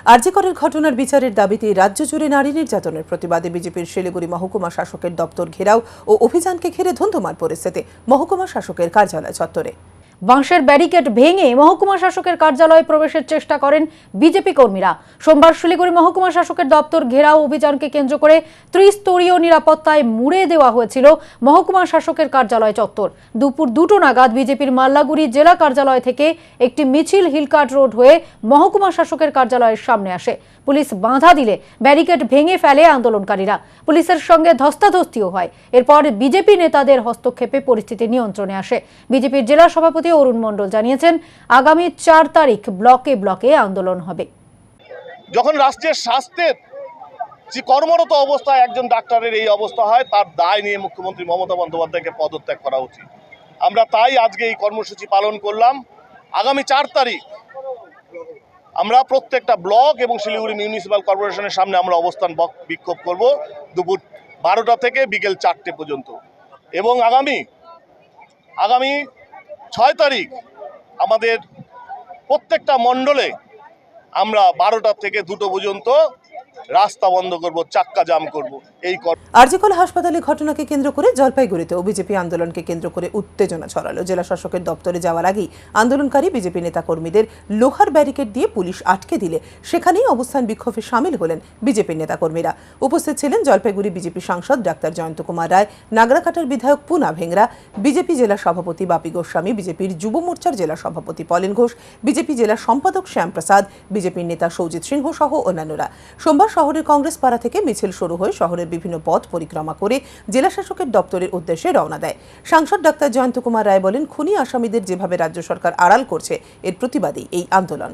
আরজি করের ঘটনার বিচারের দাবিতে রাজ্য জুড়ে নারী নির্যাতনের প্রতিবাদে বিজেপির শিলিগুড়ি মহকুমা শাসকের দপ্তর ঘেরাও ও অভিযানকে ঘিরে ধুন্ধুমার পরিস্থিতি মহকুমা শাসকের কার্যালয় চত্বরে। বাঁশের ব্যারিকেড ভেঙে মহকুমা শাসকের কার্যালয়ে প্রবেশের চেষ্টা করেন বিজেপি কর্মীরা। সোমবার শিলিগুড়ি মহকুমা শাসকের দপ্তর ঘেরাও অভিযানকে কেন্দ্র করে ত্রিস্তরীয় নিরাপত্তায় মুড়ে দেওয়া হয়েছিল মহকুমা শাসকের কার্যালয় চত্বর। দুপুর 2টো নাগাদ বিজেপির মাল্লাগুড়ি জেলা কার্যালয় থেকে একটি মিছিল হিলকাট রোড হয়ে মহকুমা শাসকের কার্যালয়ের সামনে আসে। পুলিশ বাধা দিলে ব্যারিকেড ভেঙে ফেলে আন্দোলনকারীরা। পুলিশের সঙ্গে ধস্তাধস্তিও হয়। এরপর বিজেপি নেতাদের হস্তক্ষেপে পরিস্থিতি নিয়ন্ত্রণে আসে। বিজেপির জেলা সভাপতি অরুণ মণ্ডল জানিয়েছেন, আগামী 4 তারিখ ব্লকে ব্লকে আন্দোলন হবে। যখন রাষ্ট্রের স্বাস্থ্যের যে কর্মরত অবস্থায় একজন ডাক্তারের এই অবস্থা হয়, তার দায় নিয়ে মুখ্যমন্ত্রী মমতা বন্দ্যোপাধ্যায়কে পদত্যাগ করা উচিত। আমরা তাই আজকে এই কর্মসূচি পালন করলাম। আগামী 4 তারিখ আমরা প্রত্যেকটা ব্লক এবং শিলিগুড়ি মিউনিসিপ্যাল কর্পোরেশনের সামনে আমরা অবস্থান বিক্ষোভ করব দুপুর 12টা থেকে বিকেল 4টে পর্যন্ত। এবং আগামী 6 তারিখ আমাদের প্রত্যেকটা মণ্ডলে আমরা 12টা থেকে 2টো পর্যন্ত রাস্তা বন্ধ করব, চাক্কা জাম করব। আরজি কর হাসপাতালে ঘটনাকে কেন্দ্র করে জলপাইগুড়িতেও বিজেপি আন্দোলনকে কেন্দ্র করে উত্তেজনা ছড়ালো। জেলা শাসকের দপ্তরে যাওয়ার আগেই আন্দোলনকারী বিজেপি নেতা কর্মীদের লোহার ব্যারিকেড দিয়ে পুলিশ আটকে দিলে সেখানেই অবস্থান বিক্ষোভে সামিল হলেন বিজেপির নেতা কর্মীরা। উপস্থিত ছিলেন জলপাইগুড়ি বিজেপি সাংসদ ডাক্তার জয়ন্ত কুমার রায়, নাগরাকাটার বিধায়ক পুনা ভেংরা, বিজেপি জেলা সভাপতি বাপি গোস্বামী, বিজেপির যুব মোর্চার জেলা সভাপতি পলেন ঘোষ, বিজেপি জেলা সম্পাদক শ্যামপ্রসাদ, বিজেপির নেতা সৌজিত সিংহ সহ অন্যান্যরা। সোমবার শহরের কংগ্রেস পাড়া থেকে মিছিল শুরু হয়ে শহরের বিভিন্ন পথ পরিক্রমা করে জেলা শাসকের দপ্তরের উদ্দেশ্যে রওনা দেয়। সাংসদ ডাক্তার জয়ন্ত কুমার রায় বলেন, খুনি আসামিদের যেভাবে রাজ্য সরকার আড়াল করছে, এর প্রতিবাদেই এই আন্দোলন।